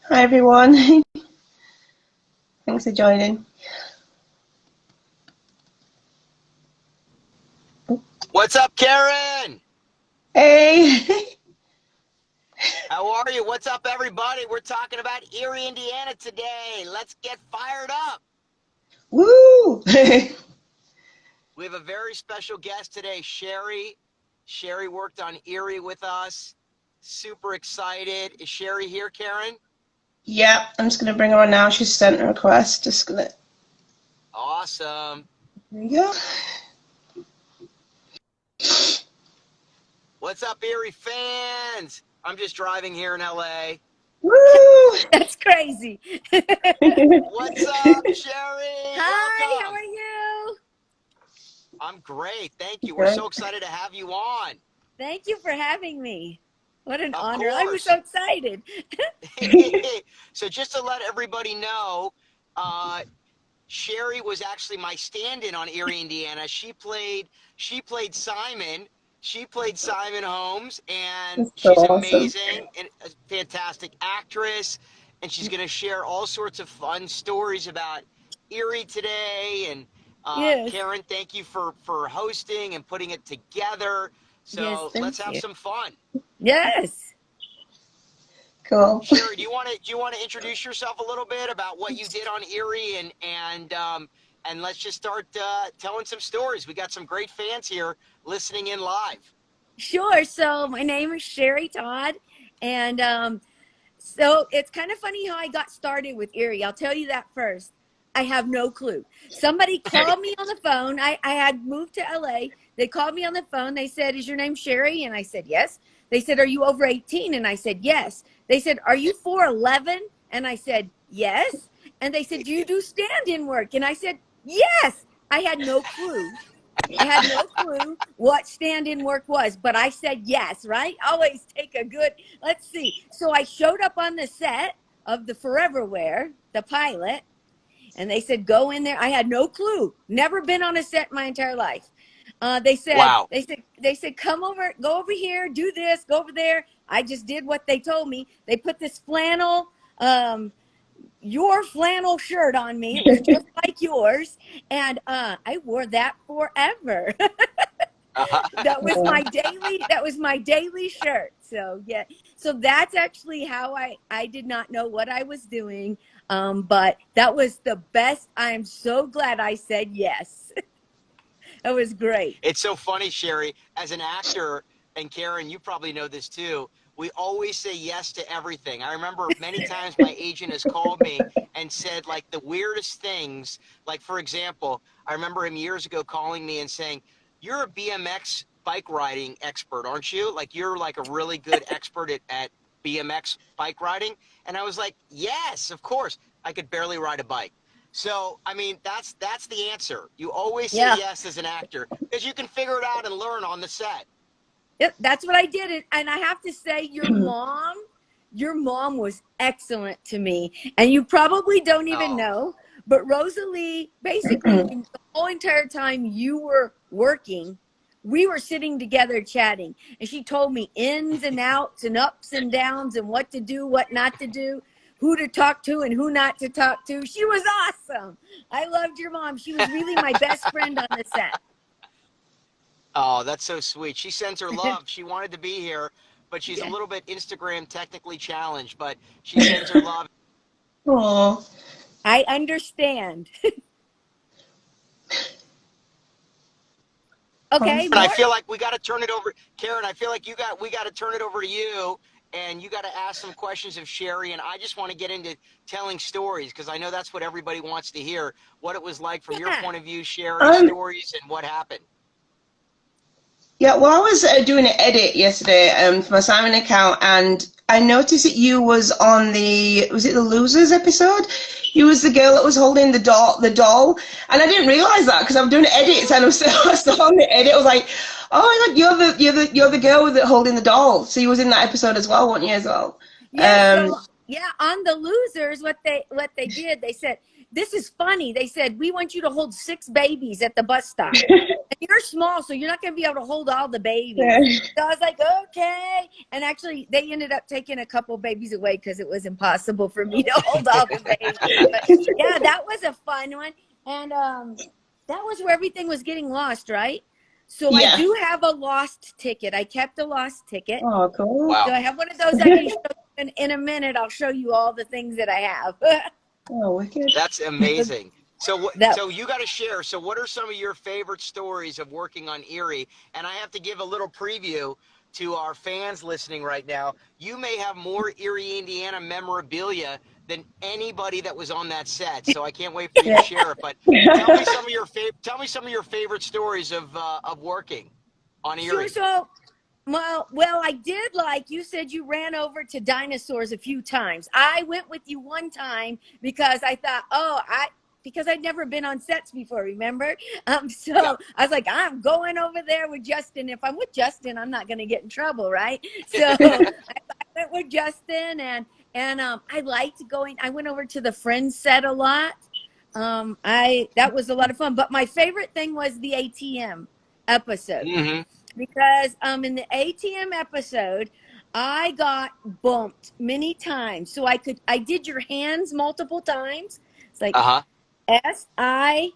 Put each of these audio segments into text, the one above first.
Hi everyone. Thanks for joining. What's up, Karen? Hey. How are you? What's up, everybody? We're talking about Erie, Indiana today. Let's get fired up. Woo. We have a very special guest today, Sherri. Sherri worked on Erie with us. Super excited. Is Sherri here, Karen? Yeah, I'm just gonna bring her on now. She's sent a request. Just gonna. Awesome. There we go. What's up, Erie fans? I'm just driving here in LA. Woo. That's crazy. What's up, Sherri? Hi, how Welcome. are you? I'm great. Thank you. We're Good. so excited to have you on. Thank you for having me. What an Of honor. I was so course. excited. So just to let everybody know, uh, Sherri was actually my stand-in on Eerie, Indiana. She played Simon. She played Simon Holmes, and That's so she's awesome. amazing and a fantastic actress. And she's going to share all sorts of fun stories about Erie today. And Yes. Karen, thank you for hosting and putting it together. Yes, So let's thank have you. some fun. Yes. Cool. Sherri, do you want to introduce yourself a little bit about what you did on Erie and let's just start telling some stories. We got some great fans here listening in live. Sure. So my name is Sherri Todd. And so it's kind of funny how I got started with Erie. I'll tell you that first. I have no clue. Somebody called me on the phone. I had moved to LA. They called me on the phone. They said, "Is your name Sherri?" And I said, "Yes." They said, "Are you over 18?" And I said, "Yes." They said, "Are you 4'11?" And I said, "Yes." And they said, "Do you do stand-in work?" And I said, "Yes." I had no clue. I had no clue what stand-in work was, but I said yes, right? Always take a good, let's see. So I showed up on the set of the Foreverware, the pilot, and they said, go in there. I had no clue. Never been on a set my entire life. They said, Wow. come over, go over here, do this, go over there. I just did what they told me. They put this flannel, your flannel shirt on me. It was just like yours. And I wore that forever. That was my daily shirt. So yeah. So that's actually how I did not know what I was doing. But that was the best. I'm so glad I said yes. That was great. It's so funny, Sherri, as an actor, and Karen, you probably know this too. We always say yes to everything. I remember many times my agent has called me and said like the weirdest things. Like, for example, I remember him years ago calling me and saying, "You're a BMX bike riding expert, aren't you? Like, you're like a really good expert at BMX bike riding." And I was like, "Yes, of course." I could barely ride a bike. So, I mean, that's the answer. You always say Yeah. yes as an actor because you can figure it out and learn on the set. Yep, that's what I did. And I have to say, your mom was excellent to me. And you probably don't even Oh, know, but Rosalie, basically, when the whole entire time you were working, we were sitting together chatting. And she told me ins and outs and ups and downs and what to do, what not to do, who to talk to and who not to talk to. She was awesome. I loved your mom. She was really my best friend on the set. oh, that's so sweet. She sends her love. She wanted to be here, but she's a Yeah, little bit Instagram technically challenged, but she sends her love. Oh. I understand. Okay, And I Awesome. more. feel like we got to turn it over, Karen. I feel like we got to turn it over to you, and you got to ask some questions of Sherri. And I just want to get into telling stories because I know that's what everybody wants to hear. What it was like from your Yeah. point of view, Sherri, Um. stories, and what happened. Yeah. Well, I was doing an edit yesterday for my Simon account, and I noticed that you was it the Losers episode? You was the girl that was holding the doll, and I didn't realize that because I'm doing edits, and I saw on the edit. I was like, oh my God, you're the girl with it holding the doll. So you was in that episode as well, weren't you as well? Yeah, so Um. Yeah, on the losers, what they did, they said, this is funny. They said, we want you to hold 6 babies at the bus stop. And you're small, so you're not going to be able to hold all the babies. So I was like, okay. And actually, they ended up taking a couple babies away because it was impossible for me to hold all the babies. But yeah, that was a fun one. And that was where everything was getting lost, right? So I do have a lost ticket. I kept a lost ticket. Oh, cool. Wow. So I have one of those I can show you in a minute. I'll show you all the things that I have. Oh, wicked. That's amazing. So That- so you got to share. So what are some of your favorite stories of working on Erie? And I have to give a little preview to our fans listening right now. You may have more Eerie, Indiana memorabilia than anybody that was on that set. So I can't wait for you to share it. But tell me some of your favorite stories of working on Erie. Sure. So, well, I did, like you said, you ran over to dinosaurs a few times. I went with you one time because I thought, because I'd never been on sets before, remember? So I was like, I'm going over there with Justin. If I'm with Justin, I'm not going to get in trouble, right? So I went with Justin, and I liked going. I went over to the Friends set a lot. That was a lot of fun. But my favorite thing was the ATM episode. Mm-hmm. Because in the ATM episode, I got bumped many times. So I did your hands multiple times. It's like SIMONIN.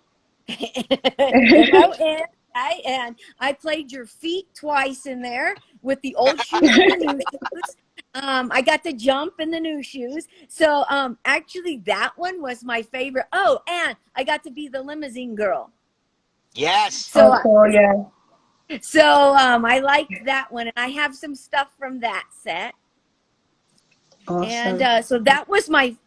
I played your feet twice in there with the old shoes and the new shoes. I got to jump in the new shoes. So actually that one was my favorite. Oh, and I got to be the limousine girl. Yes. So cool, yeah. So I liked that one, and I have some stuff from that set. Awesome. And so that was my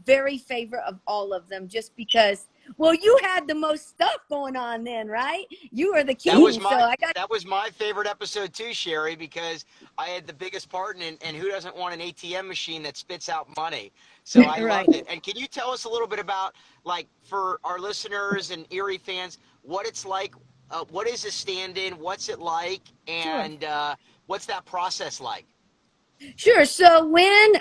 very favorite of all of them, just because. Well, you had the most stuff going on then, right? You were the king. That was my favorite episode too, Sherri, because I had the biggest part in it, and who doesn't want an ATM machine that spits out money? So I loved it. And can you tell us a little bit about, like, for our listeners and Erie fans, what it's like? What is a stand-in? What's it like? And what's that process like? Sure. So when,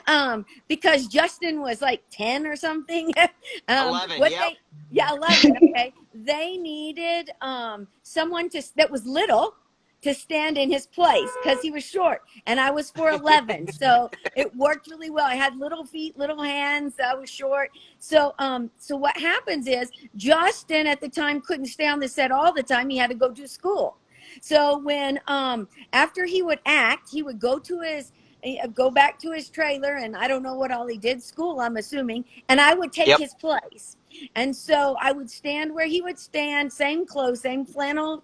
because Justin was like 10 or something. 11, 11. Okay. They needed someone that was little to stand in his place because he was short and I was 4'11". So it worked really well. I had little feet, little hands. I was short. So what happens is Justin at the time couldn't stay on the set all the time. He had to go to school. So when after he would act, he would go back to his trailer, and I don't know what all he did, school, I'm assuming, and I would take his place. And so I would stand where he would stand, same clothes, same flannel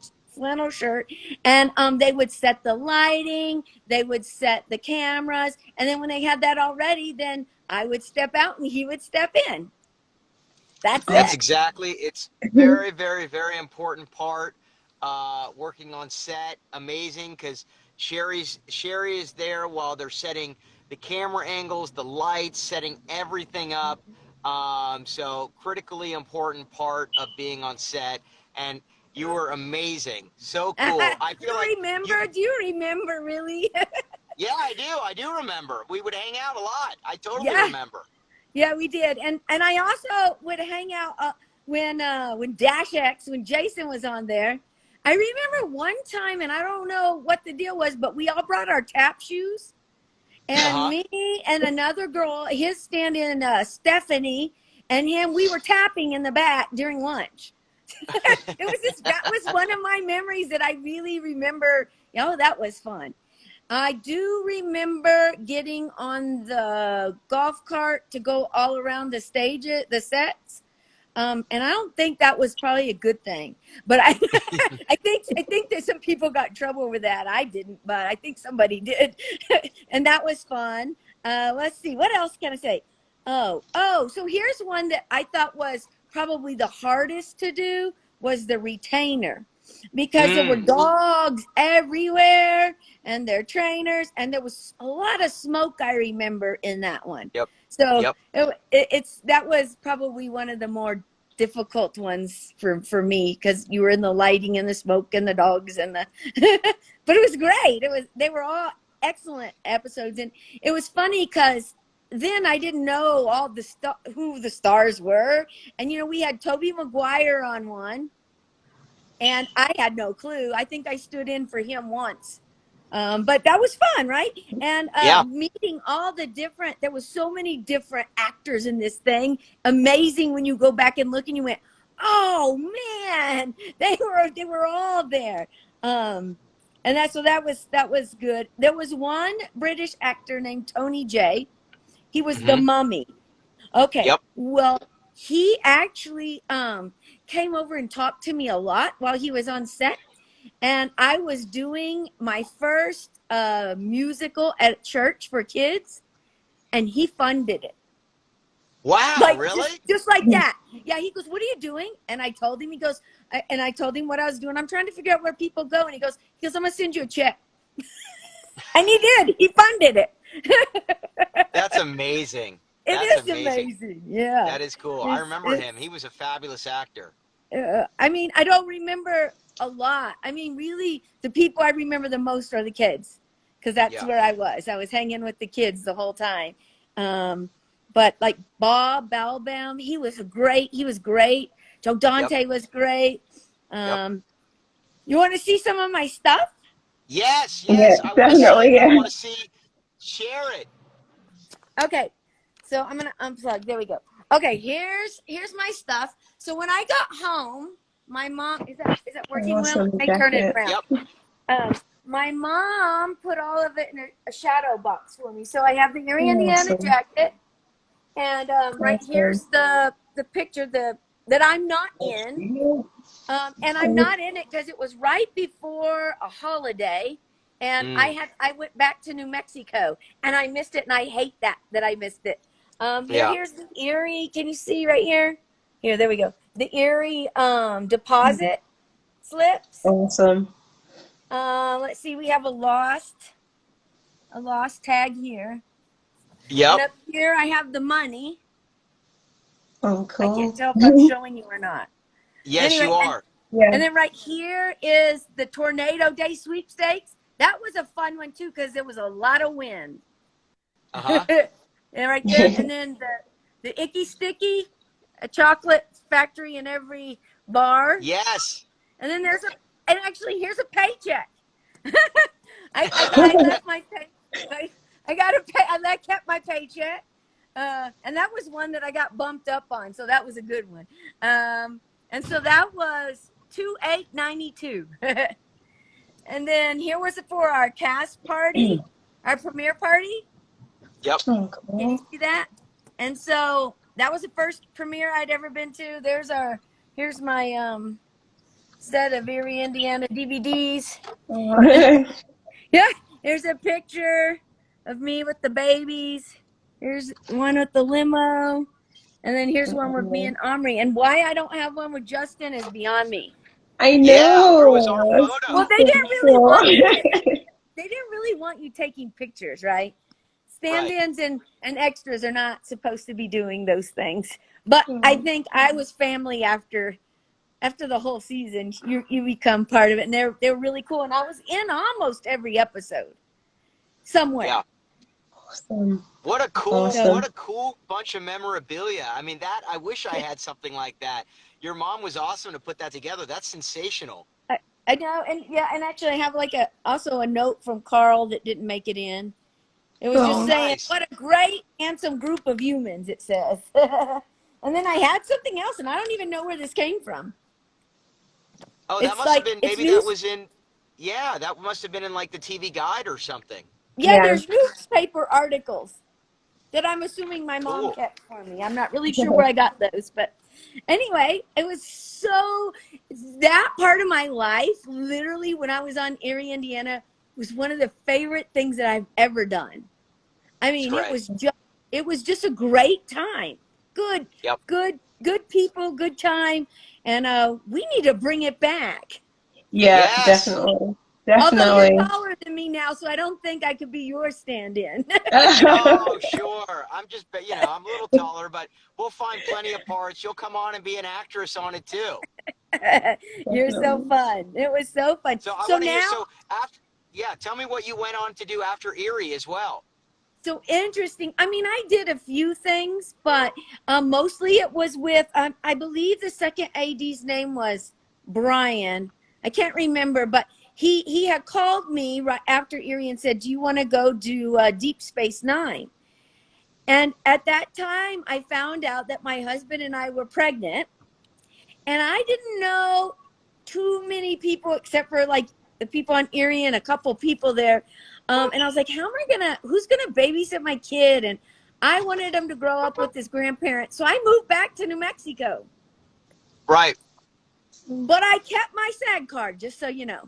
shirt, and they would set the lighting, they would set the cameras, and then when they had that all ready, then I would step out and he would step in. That's exactly. It's very, very, very important part. Working on set, amazing, because Sherri is there while they're setting the camera angles, the lights, setting everything up. So critically important part of being on set, and you were amazing. So cool. I feel do you remember really? Yeah, I do. I do remember. We would hang out a lot. I totally remember. Yeah, we did. And I also would hang out when Dash X, when Jason was on there. I remember one time, and I don't know what the deal was, but we all brought our tap shoes. And me and another girl, his stand-in, Stephanie, and him, we were tapping in the back during lunch. That was one of my memories that I really remember. That was fun. I do remember getting on the golf cart to go all around the sets. And I don't think that was probably a good thing, but I think that some people got in trouble with that. I didn't, but I think somebody did. And that was fun. Let's see, what else can I say? So here's one that I thought was probably the hardest to do, was the retainer, because there were dogs everywhere and their trainers, and there was a lot of smoke, I remember, in that one. So that was probably one of the more difficult ones for me, because you were in the lighting and the smoke and the dogs and the but it was great. They were all excellent episodes, and it was funny because then I didn't know all the who the stars were. And, we had Tobey Maguire on one, and I had no clue. I think I stood in for him once. But that was fun, right? And Yeah. meeting all the different, there was so many different actors in this thing. Amazing when you go back and look and you went, oh man, they were all there. And that was good. There was one British actor named Tony J. He was the mummy. Okay. Yep. Well, he actually came over and talked to me a lot while he was on set. And I was doing my first musical at church for kids, and he funded it. Wow, Like, really? Just like that. Yeah, he goes, what are you doing? And I told him, and I told him what I was doing. I'm trying to figure out where people go. And he goes, I'm going to send you a check. And he did. He funded it. That's amazing. It is amazing. Yeah. That is cool. I remember him. He was a fabulous actor. I mean, I don't remember a lot. I mean, really, the people I remember the most are the kids, because that's where I was. I was hanging with the kids the whole time. But like Bob Balbam, he was great. Joe Dante was great. You want to see some of my stuff? Yes. Yeah, I definitely. I want to see. Share it. Okay. So I'm going to unplug. There we go. Okay, here's my stuff. So when I got home, my mom, is that working well? I turn it around. Yep. My mom put all of it in a shadow box for me. So I have the Eerie Indiana jacket, and right here's the picture that I'm not in, and I'm not in it because it was right before a holiday, and I went back to New Mexico and I missed it, and I hate that I missed it. Here's the Erie. Can you see right here? Here, there we go. The Erie deposit slips. Awesome. Let's see. We have a lost tag here. Yep. And up here, I have the money. Oh, cool. I can't tell if I'm showing you or not. Yes, you are. And then right here is the Tornado Day sweepstakes. That was a fun one too, because there was a lot of wind. And right there, and then the Icky Sticky, a chocolate factory in every bar. Yes. And then here's a paycheck. I left my pay. I kept my paycheck. And that was one that I got bumped up on, so that was a good one. And so that was $28.92. And then here was it for our cast party, our premiere party. Yep. Oh, cool. Can you see that? And so that was the first premiere I'd ever been to. Here's my set of Eerie, Indiana DVDs. Yeah, here's a picture of me with the babies. Here's one with the limo. And then here's one with me and Omri. And why I don't have one with Justin is beyond me. I know. Yeah, where was our photo? Well, they didn't really want you taking pictures, right? Stand-ins and extras are not supposed to be doing those things. But I think I was family after the whole season. You become part of it, and they're really cool. And I was in almost every episode somewhere. Yeah. Awesome. What a cool bunch of memorabilia. I mean, I wish I had something like that. Your mom was awesome to put that together. That's sensational. I know, and actually I have also a note from Carl that didn't make it in. It was just saying, nice. what a great, handsome group of humans, it says. And then I had something else, and I don't even know where this came from. Oh, that must have been, maybe that was in, that must have been in the TV Guide or something. Yeah, there's newspaper articles that I'm assuming my mom kept for me. I'm not really sure where I got those, but anyway, it was that part of my life, literally when I was on Eerie, Indiana, was one of the favorite things that I've ever done. I mean, it was just a great time. Good people, good time. And we need to bring it back. Yeah, definitely. Although you're taller than me now, so I don't think I could be your stand-in. Oh, sure. I'm just, I'm a little taller, but we'll find plenty of parts. You'll come on and be an actress on it too. You're so fun. It was so fun. So I want to hear, tell me what you went on to do after Erie as well. So interesting. I mean, I did a few things, but mostly it was with, I believe the second AD's name was Brian. I can't remember, but he had called me right after Erie and said, do you want to go do Deep Space Nine? And at that time, I found out that my husband and I were pregnant. And I didn't know too many people except for like the people on Erie and a couple people there. And I was like, who's gonna babysit my kid? And I wanted him to grow up with his grandparents. So I moved back to New Mexico. Right. But I kept my SAG card, just so you know.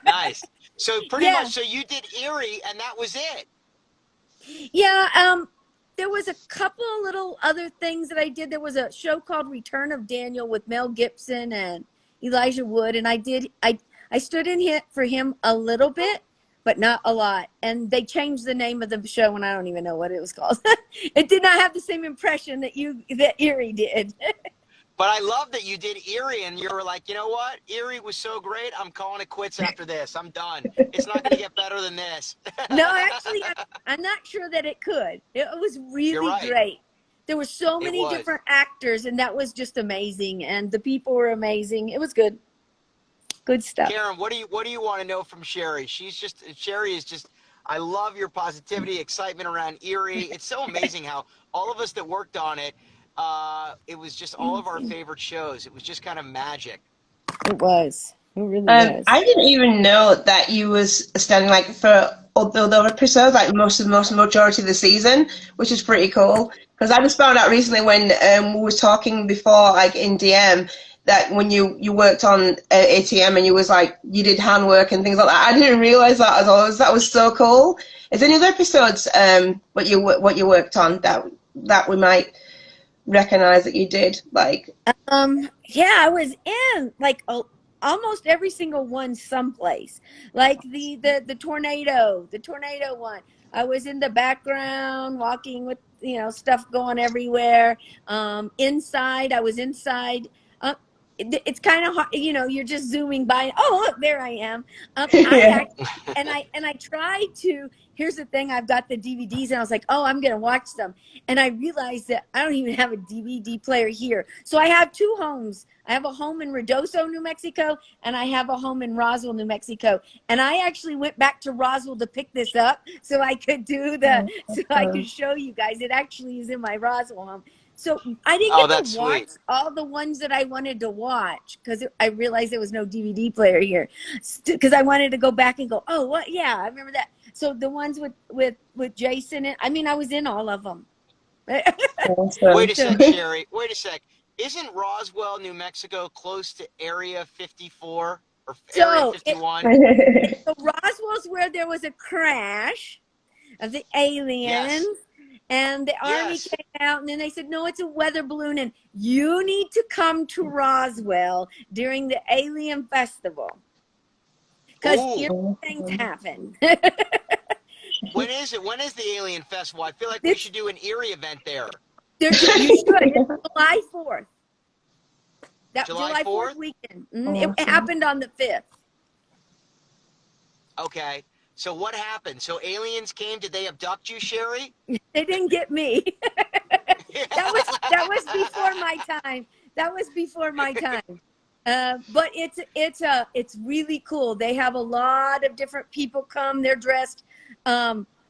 Nice. So pretty much, so you did Erie and that was it. Yeah, there was a couple little other things that I did. There was a show called Return of Daniel with Mel Gibson and Elijah Wood, and I stood in for him a little bit, but not a lot. And they changed the name of the show, and I don't even know what it was called. It did not have the same impression that Erie did. But I love that you did Erie and you were like, you know what? Erie was so great. I'm calling it quits after this. I'm done. It's not going to get better than this. No, actually, I'm not sure that it could. It was really great. There were so many different actors, and that was just amazing. And the people were amazing. It was good. Good stuff. Karen, what do you want to know from Sherri? Sherri is just, I love your positivity, excitement around Erie. It's so amazing how all of us that worked on it, it was just all of our favorite shows. It was just kind of magic. It was. It really was. I didn't even know that you was standing like for other episodes, like majority of the season, which is pretty cool. Because I just found out recently when we were talking before, like in DM, that when you worked on ATM and you was like you did handwork and things like that. I didn't realize that as always. That was so cool. Is there any other episodes what you worked on that we might recognize that you did? Like yeah, I was in like almost every single one someplace. Like the tornado one. I was in the background walking with stuff going everywhere. Inside, I was inside. It's kind of hard, you're just zooming by. Oh, look, there I am. I tried to. Here's the thing: I've got the DVDs, and I was like, oh, I'm gonna watch them. And I realized that I don't even have a DVD player here. So I have two homes. I have a home in Ruidoso, New Mexico, and I have a home in Roswell, New Mexico. And I actually went back to Roswell to pick this up so I could I could show you guys. It actually is in my Roswell home. So I didn't get to watch all the ones that I wanted to watch because I realized there was no DVD player here. Because I wanted to go back and go, oh, what? Yeah, I remember that. So the ones with Jason, I was in all of them. Wait a sec, Sherri. Wait a sec. Isn't Roswell, New Mexico, close to Area 54 or Area 51? So Roswell's where there was a crash of the aliens. Yes. And the Army came out, and then they said, no, it's a weather balloon, and you need to come to Roswell during the Alien Festival. Because things happen. When is it? When is the Alien Festival? I feel like we should do an Erie event there. You should. It's July 4th. July 4th weekend. It happened on the 5th. Okay. So what happened? So aliens came. Did they abduct you, Sherri? They didn't get me. that was before my time. That was before my time. But it's really cool. They have a lot of different people come. They're dressed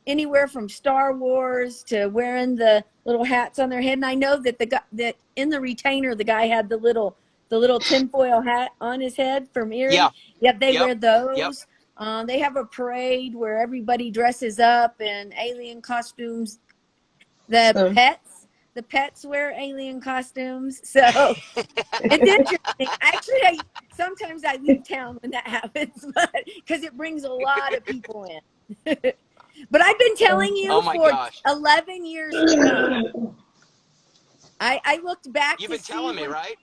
anywhere from Star Wars to wearing the little hats on their head. And I know that that in the retainer, the guy had the little tinfoil hat on his head from Erie. Yeah, they wear those. Yep. They have a parade where everybody dresses up in alien costumes. The pets wear alien costumes. So it's interesting. Actually, sometimes I leave town when that happens, because it brings a lot of people in. But I've been telling you for 11 years ago. I looked back. You've been telling me, right?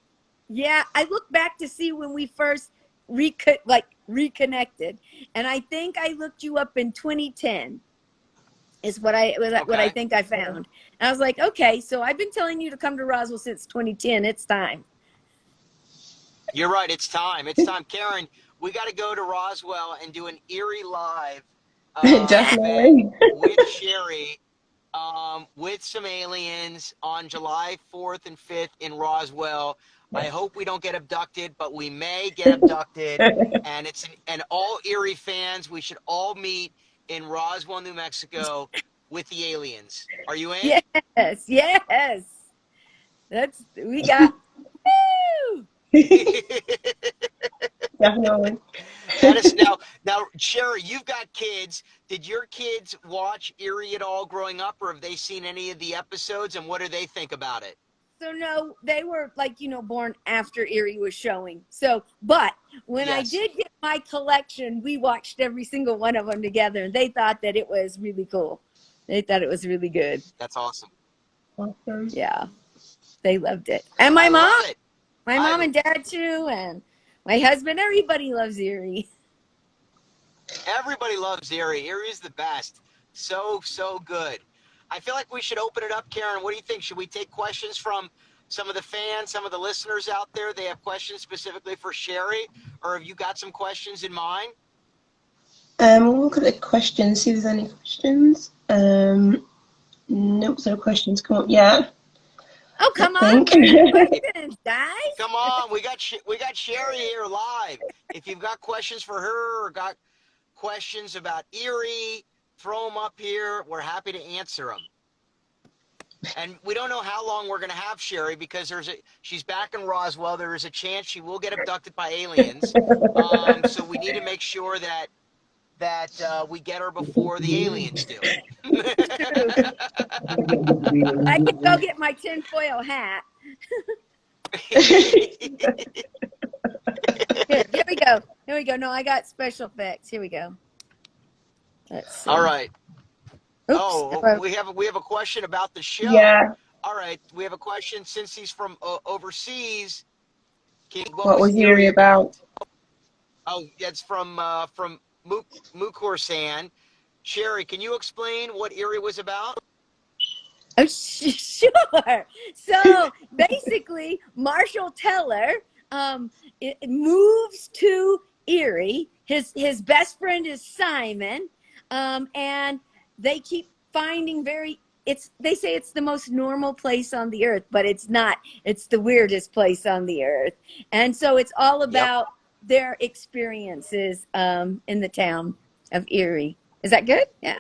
Yeah, I looked back to see when we first reconnected, and I think I looked you up in 2010 is what I think I found. And I was like, okay, so I've been telling you to come to Roswell since 2010. It's time. You're right. It's time. Karen, we got to go to Roswell and do an Erie Live Definitely. with Sherri, with some aliens on July 4th and 5th in Roswell. I hope we don't get abducted, but we may get abducted. And and all Erie fans, we should all meet in Roswell, New Mexico with the aliens. Are you in? Yes. We got, woo! Definitely. That is now, Sherri, you've got kids. Did your kids watch Erie at all growing up, or have they seen any of the episodes, and what do they think about it? So no, they were like, born after Erie was showing. So, but when I Yes. did get my collection, we watched every single one of them together, and they thought that it was really cool. They thought it was really good. That's awesome. Awesome. Yeah, they loved it. And I love it. my mom and dad too, and my husband. Everybody loves Erie. Everybody loves Erie. Erie is the best. So good. I feel like we should open it up, Karen. What do you think? Should we take questions from some of the fans, some of the listeners out there? They have questions specifically for Sherri, or have you got some questions in mind? We'll look at the questions, see if there's any questions. Nope, no questions come up yet. Oh, come I on, think. questions, guys. Come on, we got Sherri here live. If you've got questions for her or got questions about Erie, throw them up here. We're happy to answer them. And we don't know how long we're going to have Sherri because she's back in Roswell. There is a chance she will get abducted by aliens. So we need to make sure that we get her before the aliens do. I can go get my tinfoil hat. Here we go. Here we go. No, I got special effects. Here we go. Let's see. All right. Oops. Oh, we have a question about the show. Yeah. All right, we have a question. Since he's from overseas, What was Eerie about? Oh, it's from Mukursan. Sherri, can you explain what Erie was about? Oh, sure. So basically, Marshall Teller it moves to Erie. His best friend is Simon, and they keep finding they say it's the most normal place on the earth, but it's not. It's the weirdest place on the earth. And so it's all about their experiences in the town of Erie. Is that good? Yeah.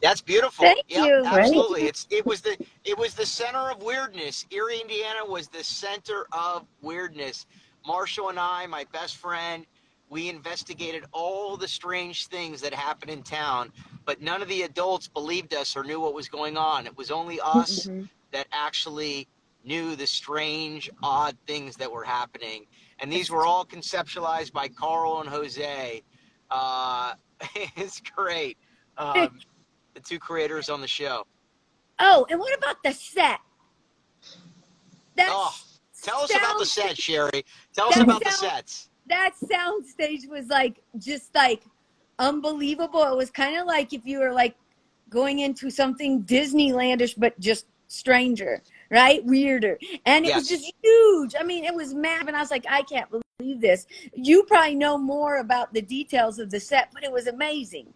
That's beautiful. Thank you. Absolutely. It was the center of weirdness. Eerie, Indiana was the center of weirdness. Marshall and I, my best friend, we investigated all the strange things that happened in town, but none of the adults believed us or knew what was going on. It was only us that actually knew the strange, odd things that were happening. And these were all conceptualized by Carl and Jose. It's great. The two creators on the show. Oh, and what about the set? Tell us about the set, Sherri. Tell us about the sets. That sound stage was just unbelievable. It was kind of like if you were going into something Disneylandish, but just stranger, right? Weirder. And it was just huge. I mean, it was massive. And I was like, I can't believe this. You probably know more about the details of the set, but it was amazing.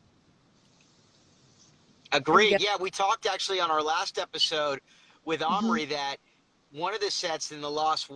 Agreed. Yeah, we talked actually on our last episode with Omri that one of the sets in the Lost